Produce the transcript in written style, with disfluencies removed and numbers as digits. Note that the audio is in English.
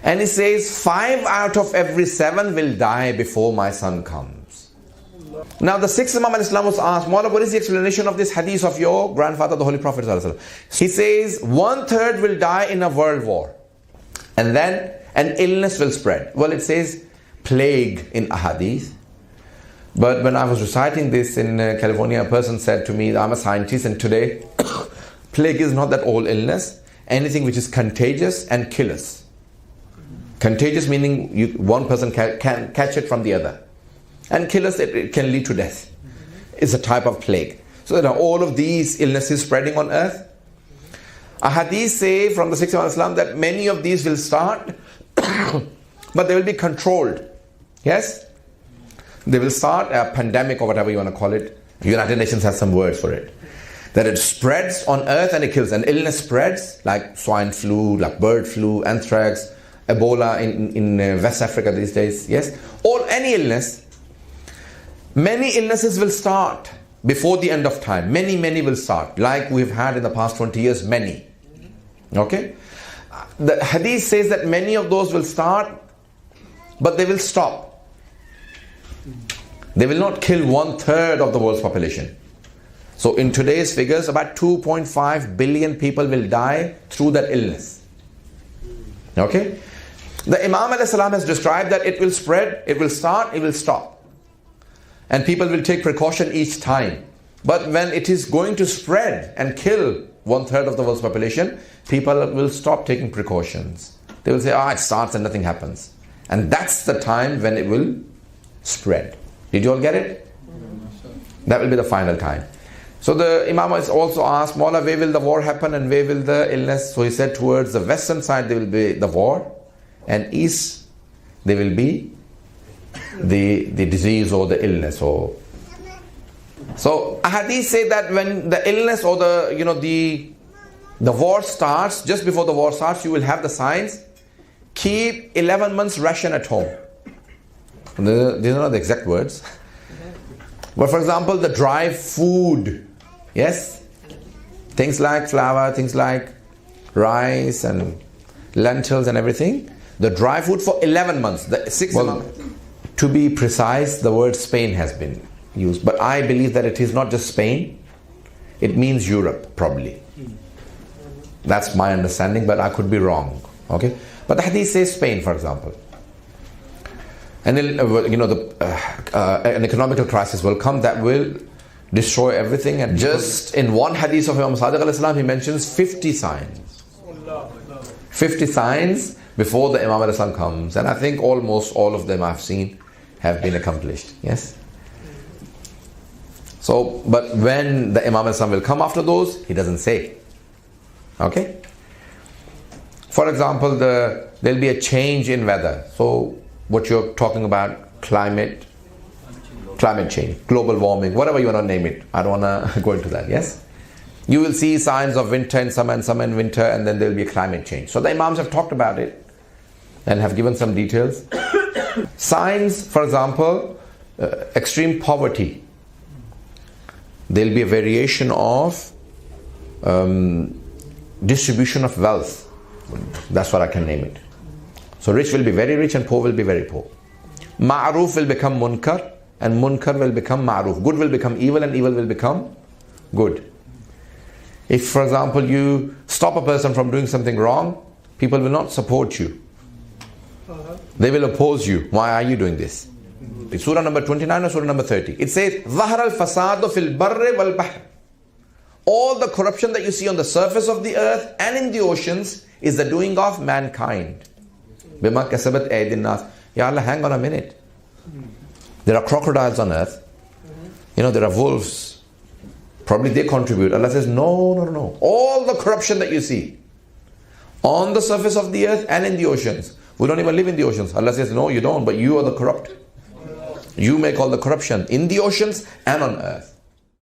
And he says, 5 out of every 7 will die before my son comes. Now the 6th Imam al-Islam was asked, Mawla, what is the explanation of this hadith of your grandfather, the Holy Prophet ﷺ? He says, 1/3 will die in a world war. And then an illness will spread. Well, it says plague in ahadith. But when I was reciting this in California, a person said to me, I'm a scientist, and today plague is not that old illness. Anything which is contagious and killers. Contagious meaning one person can catch it from the other. And killers, it can lead to death. It's a type of plague. So there are all of these illnesses spreading on earth. Ahadith say from the 6th Imam Islam that many of these will start, but they will be controlled. Yes? They will start a pandemic or whatever you want to call it. The United Nations has some words for it. That it spreads on earth and it kills. An illness spreads like swine flu, like bird flu, anthrax, Ebola in West Africa these days. Yes? Any illness. Many illnesses will start before the end of time. Many will start. Like we've had in the past 20 years, many. Okay? The hadith says that many of those will start, but they will stop. They will not kill 1/3 of the world's population. So in today's figures, about 2.5 billion people will die through that illness. Okay? The Imam a.s. has described that it will spread, it will start, it will stop. And people will take precaution each time. But when it is going to spread and kill 1/3 of the world's population, people will stop taking precautions. They will say, it starts and nothing happens. And that's the time when it will spread. Did you all get it? That will be the final time. So the Imam is also asked, Mawla, where will the war happen and where will the illness? So he said towards the western side there will be the war, and east there will be the disease or the illness. So hadith say that when the illness or the war starts, just before the war starts, you will have the signs. Keep 11 months ration at home. These are not the exact words. But for example, the dry food, yes? Things like flour, things like rice and lentils and everything. The dry food for 11 months. The 6th month. To be precise, the word Spain has been used. But I believe that it is not just Spain. It means Europe, probably. That's my understanding, but I could be wrong. Okay? But the hadith says Spain, for example. And then, an economical crisis will come that will destroy everything. And just in one hadith of Imam Sadiq al-Islam, he mentions 50 signs. 50 signs before the Imam al-Islam comes. And I think almost all of them I've seen have been accomplished. Yes? So, but when the Imam al-Islam will come after those, he doesn't say. Okay? For example, there'll be a change in weather. So, what you're talking about, climate change, global warming, whatever you want to name it. I don't want to go into that, yes? You will see signs of winter in summer and summer in winter, and then there will be a climate change. So the Imams have talked about it and have given some details. Signs, for example, extreme poverty. There will be a variation of distribution of wealth. That's what I can name it. So rich will be very rich and poor will be very poor. Ma'ruf will become munkar and munkar will become ma'ruf. Good will become evil and evil will become good. If, for example, you stop a person from doing something wrong, people will not support you. They will oppose you. Why are you doing this? It's Surah number 29 or Surah number 30. It says, ظَهَرَ الْفَسَادُ فِي الْبَرِّ وَالْبَحْرِ. All the corruption that you see on the surface of the earth and in the oceans is the doing of mankind. بِمَا كَسَبَتْ أَيْدِي النَّاسِ. Ya Allah, hang on a minute. There are crocodiles on earth. There are wolves. Probably they contribute. Allah says, no. All the corruption that you see on the surface of the earth and in the oceans. We don't even live in the oceans. Allah says, no, you don't, but you are the corrupt. You make all the corruption in the oceans and on earth.